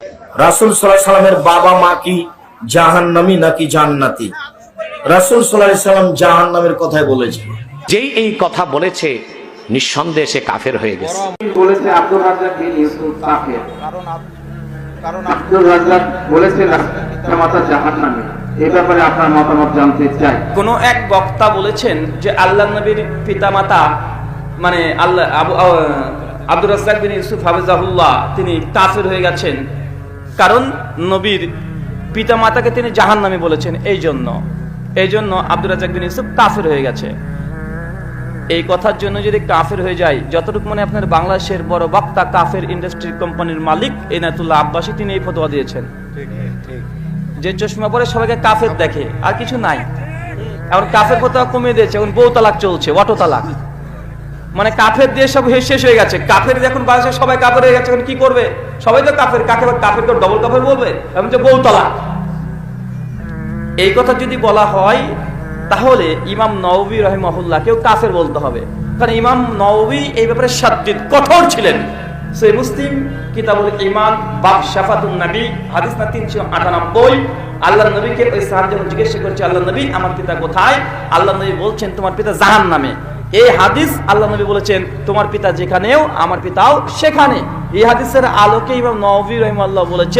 রাসূল সাল্লাল্লাহু আলাইহি সাল্লামের বাবা মা কি জাহান্নামী নাকি জান্নাতি? রাসূল সাল্লাল্লাহু আলাইহি সাল্লাম জাহান্নামের কথাই বলেছেন। যেই এই কথা বলেছে নিঃসন্দেহে সে কাফের হয়ে গেছে। বলেছে আব্দুর রাজ্জাক বিন ইউসুফ কাফের, কারণ আব্দুর রাজ্জাক বলেছেন মাতা জাহান্নামী। এই ব্যাপারে আপনার মতামত জানতে চাই। কোন এক বক্তা বলেছেন যে আল্লাহ নবীর পিতামাতা মানে আব্দুর রাজ্জাক বিন ইউসুফ হাফিজাহুল্লাহ তিনি কাফের হয়ে গেছেন, কারণ নবীর পিতামাতাকে তিনি জাহান্নামী বলেছেন। এই জন্য আব্দুর রাজ্জাক বিন ইউসুফ কাফের হয়ে গেছে। এই কথার জন্য যদি কাফের হয়ে যায়, যতটুকু মানে আপনার বাংলাদেশের বড় বক্তা কাফের ইন্ডাস্ট্রি কোম্পানির মালিক এনায়েতুল্লাহ আব্বাসী তিনি এই ফতোয়া দিয়েছেন যে চশমা পরে সবাইকে কাফের দেখে, আর কিছু নাই। এখন কাফের ফতোয়া কমিয়ে দিয়েছে, এখন বউ তালাক চলছে, অটো তালাক, মানে কাফের দিয়ে সব শেষ হয়ে গেছে। কাফের এখন বাংলাদেশে সবাই কাফের হয়ে গেছে, এখন কি করবে? সবাই তো কাফের, কাফের ডবল কাফের বলবে, এখন যে বউ তালাক। এই কথা যদি বলা হয় তাহলে ইমাম নওয়াবী রাহিমাহুল্লাহকেও কাফের বলতে হবে, কারণ ইমাম নওয়াবী এই ব্যাপারে শাদীদ কঠোর ছিলেন। সহিহ মুসলিম কিতাবুল ঈমান বাব শাফাতুন নবী হাদিস না 398। আল্লাহর নবীকে ওই সাহাবী যখন জিজ্ঞাসা করছে আল্লাহ নবী আমার পিতা কোথায়, আল্লাহ নবী বলছেন তোমার পিতা জাহান্নামে। এই হাদিস আল্লাহ নবী বলেছেন তোমার পিতা যেখানেও আমার পিতাও সেখানে। এই হাদিসের আলোকে ইমাম নওয়াবী রাহিমাহুল্লাহ বলেছে